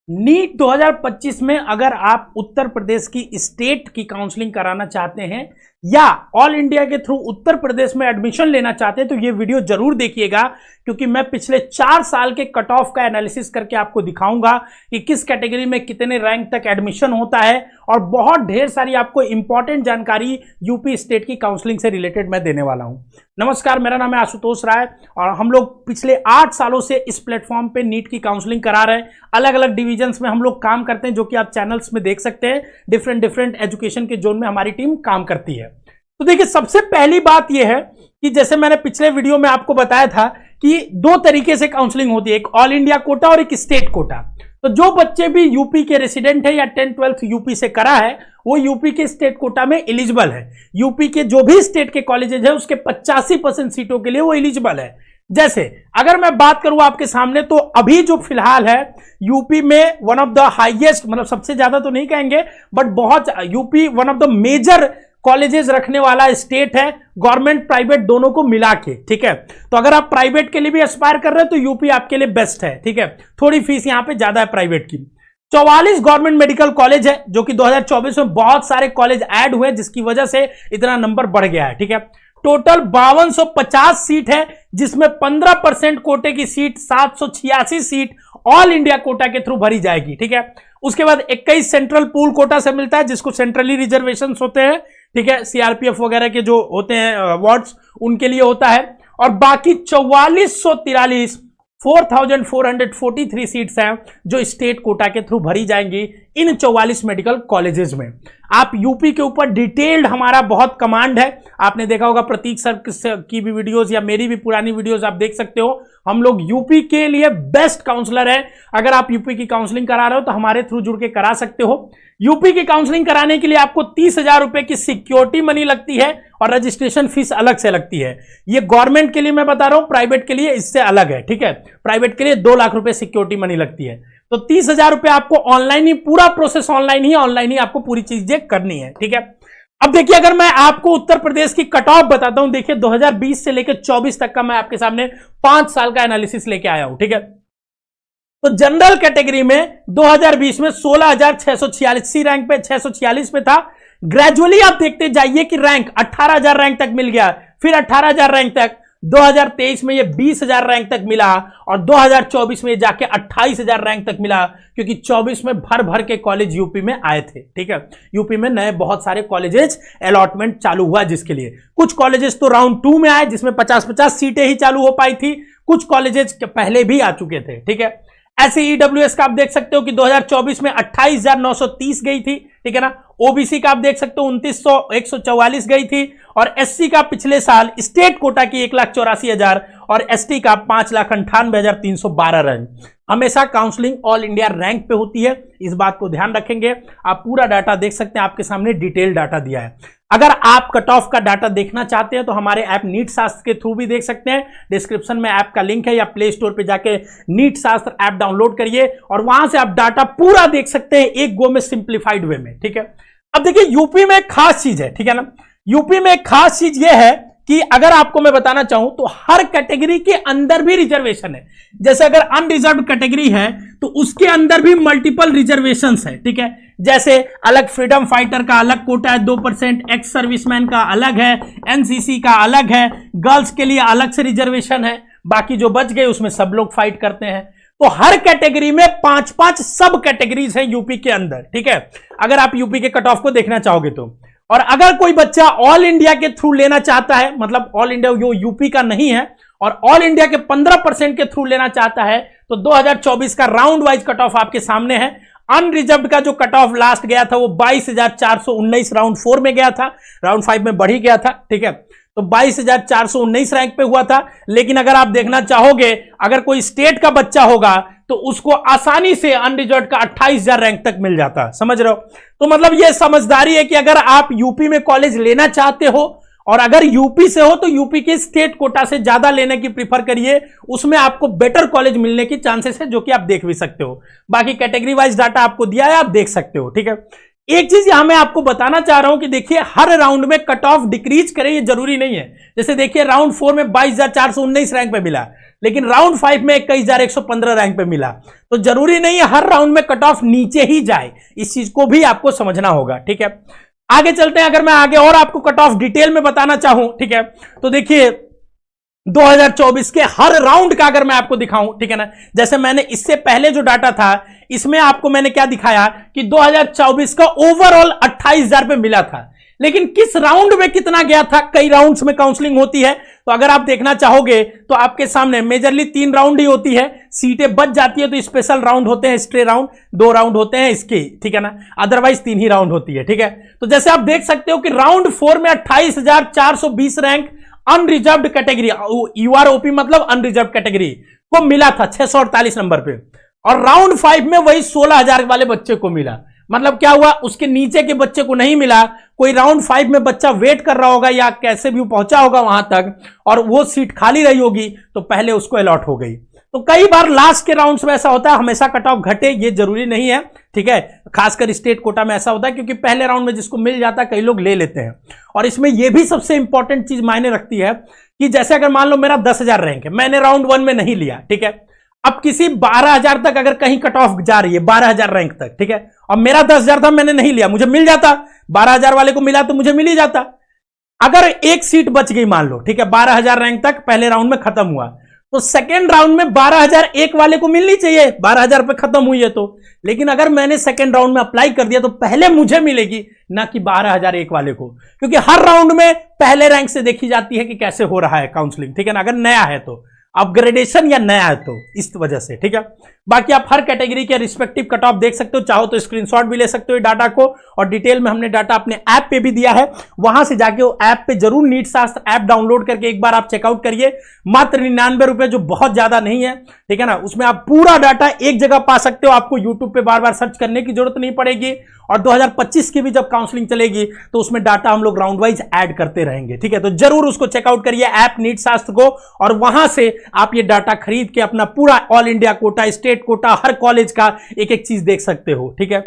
NEET 2025 में अगर आप उत्तर प्रदेश की स्टेट की काउंसलिंग कराना चाहते हैं या ऑल इंडिया के थ्रू उत्तर प्रदेश में एडमिशन लेना चाहते हैं तो ये वीडियो जरूर देखिएगा, क्योंकि मैं पिछले 4 साल के कट ऑफ का एनालिसिस करके आपको दिखाऊंगा कि किस कैटेगरी में कितने रैंक तक एडमिशन होता है और बहुत ढेर सारी आपको इंपॉर्टेंट जानकारी यूपी स्टेट की काउंसलिंग से रिलेटेड मैं देने वाला हूं। नमस्कार, मेरा नाम है आशुतोष राय और हम लोग पिछले 8 सालों से इस प्लेटफॉर्म पे नीट की काउंसलिंग करा रहे हैं। अलग अलग डिविजन्स में हम लोग काम करते हैं, जो कि आप चैनल्स में देख सकते हैं। डिफरेंट एजुकेशन के जोन में हमारी टीम काम करती है। तो देखिए, सबसे पहली बात यह है कि जैसे मैंने पिछले वीडियो में आपको बताया था कि 2 तरीके से काउंसलिंग होती है, एक ऑल इंडिया कोटा और एक स्टेट कोटा। तो जो बच्चे भी यूपी के रेसिडेंट है या 10th-12th यूपी से करा है वो यूपी के स्टेट कोटा में एलिजिबल है। यूपी के जो भी स्टेट के कॉलेजेस है उसके 85% सीटों के लिए वो एलिजिबल है। जैसे अगर मैं बात करूं आपके सामने, तो अभी जो फिलहाल है यूपी में वन ऑफ द हाईएस्ट, मतलब सबसे ज्यादा तो नहीं कहेंगे बट बहुत, UP one of the major colleges रखने वाला स्टेट है, गवर्नमेंट प्राइवेट दोनों को मिला के। ठीक है, तो अगर आप प्राइवेट के लिए भी एस्पायर कर रहे हैं तो यूपी आपके लिए बेस्ट है। ठीक है, थोड़ी फीस यहां पे ज्यादा है प्राइवेट की। 44 गवर्नमेंट मेडिकल कॉलेज है, जो कि 2024 में बहुत सारे कॉलेज ऐड हुए जिसकी वजह से इतना नंबर बढ़ गया है। ठीक है, टोटल 5250 सीट है, जिसमें 15% कोटे की seat 786 seat all India Kota के थ्रू भरी जाएगी। ठीक है, उसके बाद 21 सेंट्रल पूल कोटा से मिलता है, जिसको सेंट्रली रिजर्वेशन होते हैं। ठीक है, सीआरपीएफ वगैरह के जो होते हैं वार्ड्स, उनके लिए होता है। और बाकी 4443 सीट्स हैं जो स्टेट कोटा के थ्रू भरी जाएंगी इन 44 मेडिकल कॉलेजेस में। आप यूपी के ऊपर डिटेल्ड हमारा बहुत कमांड है, आपने देखा होगा प्रतीक सर की भी वीडियोस या मेरी भी पुरानी वीडियोस आप देख सकते हो। हम लोग यूपी के लिए बेस्ट काउंसलर है। अगर आप यूपी की काउंसलिंग करा रहे हो तो हमारे थ्रू जुड़ के करा सकते हो। यूपी की काउंसलिंग कराने के लिए आपको 30,000 रुपए की सिक्योरिटी मनी लगती है और रजिस्ट्रेशन फीस अलग से लगती है। ये गवर्नमेंट के लिए मैं बता रहा हूं, प्राइवेट के लिए इससे अलग है। ठीक है, प्राइवेट के लिए 2 लाख रुपए सिक्योरिटी मनी लगती है। तो 30,000 रुपए आपको ऑनलाइन ही, पूरा प्रोसेस ऑनलाइन ही आपको पूरी चीजें करनी है। ठीक है, अब देखिए, अगर मैं आपको उत्तर प्रदेश की कट ऑफ बताता हूं, देखिए 2020 से लेकर 24 तक का मैं आपके सामने 5 साल का एनालिसिस लेके आया हूं। ठीक है, तो जनरल कैटेगरी में 2020 में 16,646 रैंक पे 646 पे था। ग्रेजुअली आप देखते जाइए कि रैंक 18,000 रैंक तक मिल गया, फिर 18,000 रैंक तक, 2023 में ये 20,000 रैंक तक मिला और 2024 में जाके 28,000 रैंक तक मिला, क्योंकि 24 में भर भर के कॉलेज यूपी में आए थे। ठीक है, यूपी में नए बहुत सारे कॉलेजेस अलॉटमेंट चालू हुआ, जिसके लिए कुछ कॉलेजेस तो राउंड 2 में आए जिसमें 50-50 सीटें ही चालू हो पाई थी, कुछ कॉलेजेस पहले भी आ चुके थे। ठीक है, ऐसे ईडब्ल्यूएस का आप देख सकते हो कि 2024 में 28,930 गई थी। ठीक है ना, ओबीसी का आप देख सकते हो 144 गई थी, और एससी का पिछले साल स्टेट कोटा की 1,84,000 और एसटी का 5,98,312 रैंक। हमेशा काउंसलिंग ऑल इंडिया रैंक पे होती है, इस बात को ध्यान रखेंगे। आप पूरा डाटा देख सकते हैं, आपके सामने डिटेल डाटा दिया है। अगर आप कट ऑफ का डाटा देखना चाहते हैं तो हमारे ऐप नीट शास्त्र के थ्रू भी देख सकते हैं। डिस्क्रिप्शन में ऐप का लिंक है, या प्ले स्टोर पे जाके नीट शास्त्र ऐप डाउनलोड करिए और वहां से आप डाटा पूरा देख सकते हैं एक गो में, सिंप्लीफाइड वे में। ठीक है, अब देखिए यूपी में एक खास चीज है। ठीक है ना, यूपी में एक खास चीज यह है कि अगर आपको मैं बताना चाहूं तो हर कैटेगरी के अंदर भी रिजर्वेशन है। जैसे अगर अनरिजर्व कैटेगरी है तो उसके अंदर भी मल्टीपल रिजर्वेशंस है। ठीक है, जैसे अलग फ्रीडम फाइटर का अलग कोटा है 2%, एक्स सर्विसमैन का अलग है, एनसीसी का अलग है, गर्ल्स के लिए अलग से रिजर्वेशन है, बाकी जो बच गए उसमें सब लोग फाइट करते हैं। तो हर कैटेगरी में 5-5 सब कैटेगरीज हैं यूपी के अंदर। ठीक है, अगर आप यूपी के कट ऑफ को देखना चाहोगे तो। और अगर कोई बच्चा ऑल इंडिया के थ्रू लेना चाहता है, मतलब ऑल इंडिया जो यूपी का नहीं है, और ऑल इंडिया के 15% के थ्रू लेना चाहता है, तो 2024 का राउंड वाइज कट ऑफ आपके सामने है। अनरिजर्व्ड का जो कट ऑफ लास्ट गया था वो 22,419 राउंड 4 में गया था, राउंड 5 में बढ़ ही गया था। ठीक है, तो 22,419 रैंक पे हुआ था। लेकिन अगर आप देखना चाहोगे, अगर कोई स्टेट का बच्चा होगा तो उसको आसानी से अनरिजर्व्ड का 28,000 रैंक तक मिल जाता। समझ रहे हो? तो मतलब यह समझदारी है कि अगर आप यूपी में कॉलेज लेना चाहते हो और अगर यूपी से हो तो यूपी के स्टेट कोटा से ज्यादा लेने की प्रीफर करिए, उसमें आपको बेटर कॉलेज मिलने की चांसेस है, जो कि आप देख भी सकते हो। बाकी कैटेगरी वाइज डाटा आपको दिया है, आप देख सकते हो। ठीक है, एक चीज यहां मैं आपको बताना चाह रहा हूं कि देखिए हर राउंड में कट ऑफ डिक्रीज करे ये जरूरी नहीं है। जैसे देखिए राउंड 4 में 22,419 रैंक पे मिला, लेकिन राउंड 5 में 21,115 रैंक पे मिला, तो जरूरी नहीं है हर राउंड में कट ऑफ नीचे ही जाए। इस चीज को भी आपको समझना होगा, ठीक है। आगे चलते हैं, अगर मैं आगे और आपको कट ऑफ डिटेल में बताना चाहूं, ठीक है, तो देखिए 2024 के हर राउंड का अगर मैं आपको दिखाऊं, ठीक है ना, जैसे मैंने इससे पहले जो डाटा था इसमें आपको मैंने क्या दिखाया कि 2024 का ओवरऑल 28,000 पे मिला था, लेकिन किस राउंड में कितना गया था, कई राउंड्स में काउंसलिंग होती है, तो अगर आप देखना चाहोगे तो आपके सामने मेजरली 3 राउंड ही होती है, सीटें बच जाती है तो स्पेशल राउंड होते हैं, स्ट्रे राउंड 2 राउंड होते हैं इसके, ठीक है ना, अदरवाइज 3 ही राउंड होती है, ठीक है। तो जैसे आप देख सकते हो कि राउंड 4 में 28,420 रैंक अनरिजर्व्ड कैटेगरी, यूआरओपी मतलब अनरिजर्व्ड कैटेगरी को मिला था 648 नंबर पे, और राउंड 5 में वही 16,000 वाले बच्चे को मिला। मतलब क्या हुआ, उसके नीचे के बच्चे को नहीं मिला, कोई राउंड 5 में बच्चा वेट कर रहा होगा या कैसे भी पहुंचा होगा वहां तक और वो सीट खाली रही होगी तो पहले उसको अलॉट हो गई। तो कई बार लास्ट के राउंड्स में ऐसा होता है, हमेशा कट ऑफ घटे ये जरूरी नहीं है, ठीक है, खासकर स्टेट कोटा में ऐसा होता है क्योंकि पहले राउंड में जिसको मिल जाता है कई लोग ले लेते हैं। और इसमें यह भी सबसे इंपॉर्टेंट चीज मायने रखती है कि जैसे अगर मान लो मेरा 10,000 रैंक है, मैंने राउंड 1 में नहीं लिया, ठीक है, अब किसी 12,000 तक अगर कहीं कट ऑफ जा रही है 12,000 रैंक तक, ठीक है, और मेरा 10,000 था मैंने नहीं लिया, मुझे मिल जाता, 12,000 वाले को मिला तो मुझे मिल ही जाता। अगर एक सीट बच गई मान लो, ठीक है, 12,000 रैंक तक पहले राउंड में खत्म हुआ, तो सेकेंड राउंड में 12,001 वाले को मिलनी चाहिए, 12,000 पे खत्म हुई है तो, लेकिन अगर मैंने सेकेंड राउंड में अप्लाई कर दिया तो पहले मुझे मिलेगी ना कि 12,001 वाले को, क्योंकि हर राउंड में पहले रैंक से देखी जाती है कि कैसे हो रहा है काउंसलिंग, ठीक है ना, अगर नया है तो अपग्रेडेशन या नया है तो इस वजह से, ठीक है। बाकी आप हर कैटेगरी के रिस्पेक्टिव कट ऑफ देख सकते हो, चाहो तो स्क्रीनशॉट भी ले सकते हो डाटा को, और डिटेल में हमने डाटा अपने ऐप पे भी दिया है, वहां से जाके वो ऐप पे जरूर नीट शास्त्र ऐप डाउनलोड करके एक बार आप चेकआउट करिए। मात्र 99 रुपए, जो बहुत ज्यादा नहीं है, ठीक है ना, उसमें आप पूरा डाटा एक जगह पा सकते हो, आपको यूट्यूब पे बार बार सर्च करने की जरूरत नहीं पड़ेगी। और 2025 की भी जब काउंसलिंग चलेगी तो उसमें डाटा हम लोग राउंड वाइज ऐड करते रहेंगे, ठीक है, तो जरूर उसको चेकआउट करिए ऐप नीट शास्त्र को, और वहां से आप ये डाटा खरीद के अपना पूरा all India quota, state quota, हर कॉलेज का एक एक चीज देख सकते हो, ठीक है।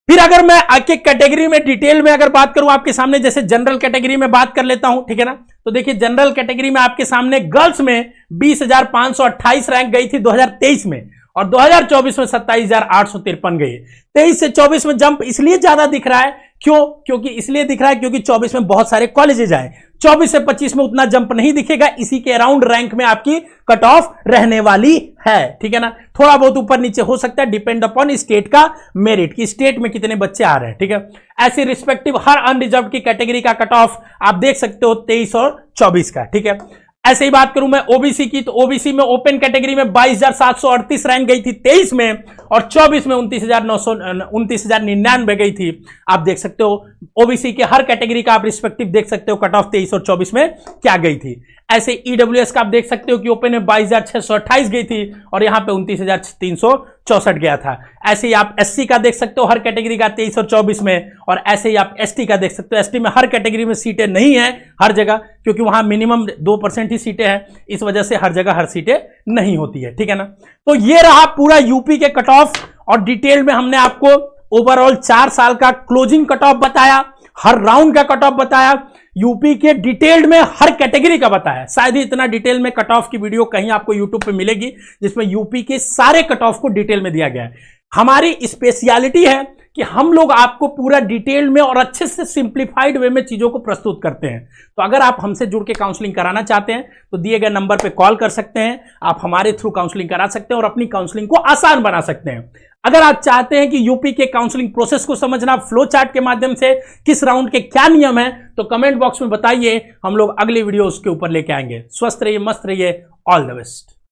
फिर अगर मैं एक एक कैटेगरी में डिटेल में अगर बात करूं आपके सामने, जैसे जनरल कैटेगरी में बात कर लेता हूं, ठीक है ना, तो देखिए जनरल कैटेगरी में आपके सामने गर्ल्स में 20,528 रैंक गई थी 2023 में, और 2024 में 27,853 गई। 23 से 24 में जंप इसलिए ज्यादा दिख रहा है, क्योंकि इसलिए दिख रहा है क्योंकि 24 में बहुत सारे कॉलेजेज आए, 24 से 25 में उतना जंप नहीं दिखेगा, इसी के अराउंड रैंक में आपकी कट ऑफ रहने वाली है, ठीक है ना, थोड़ा बहुत ऊपर नीचे हो सकता है, डिपेंड अपॉन स्टेट का मेरिट की स्टेट में कितने बच्चे आ रहे हैं, ठीक है। ऐसे रिस्पेक्टिव हर अनरिजर्व की कैटेगरी का कट ऑफ आप देख सकते हो 23 और 24 का, ठीक है। ऐसे ही बात करूं मैं ओबीसी की, तो ओबीसी में ओपन कैटेगरी में 22,738 रैंक गई थी 23 में, और 24 में 29,99 गई थी। आप देख सकते हो ओबीसी के हर कैटेगरी का आप रिस्पेक्टिव देख सकते हो कट ऑफ 23 और 24 में क्या गई थी। ऐसे ईडब्ल्यूएस का आप देख सकते हो कि ओपन में 22,628 गई थी और यहां पे 29,364 गया था। ऐसे ही आप एससी का देख सकते हो हर कैटेगरी का 23 और 24 में, और ऐसे ही आप एसटी का देख सकते हो, एसटी में हर कैटेगरी में सीटें नहीं है हर जगह, क्योंकि वहां मिनिमम 2% ही सीटें हैं, इस वजह से हर जगह हर सीटें नहीं होती है, ठीक है ना। तो ये रहा पूरा यूपी के कट ऑफ, और डिटेल में हमने आपको ओवरऑल 4 साल का क्लोजिंग कट ऑफ बताया, हर राउंड का कट ऑफ बताया, यूपी के डिटेल्ड में हर कैटेगरी का बताया। शायद ही इतना डिटेल में कट ऑफ की वीडियो कहीं आपको यूट्यूब पे मिलेगी जिसमें यूपी के सारे कट ऑफ को डिटेल में दिया गया है। हमारी स्पेशलिटी है कि हम लोग आपको पूरा डिटेल में और अच्छे से सिंप्लीफाइड वे में चीजों को प्रस्तुत करते हैं। तो अगर आप हमसे जुड़ के काउंसलिंग कराना चाहते हैं तो दिए गए नंबर पे कॉल कर सकते हैं, आप हमारे थ्रू काउंसलिंग करा सकते हैं और अपनी काउंसलिंग को आसान बना सकते हैं। अगर आप चाहते हैं कि यूपी के काउंसलिंग प्रोसेस को समझना फ्लो चार्ट के माध्यम से, किस राउंड के क्या नियम है, तो कमेंट बॉक्स में बताइए, हम लोग अगली वीडियो उसके ऊपर लेके आएंगे। स्वस्थ रहिए, मस्त रहिए, ऑल द बेस्ट।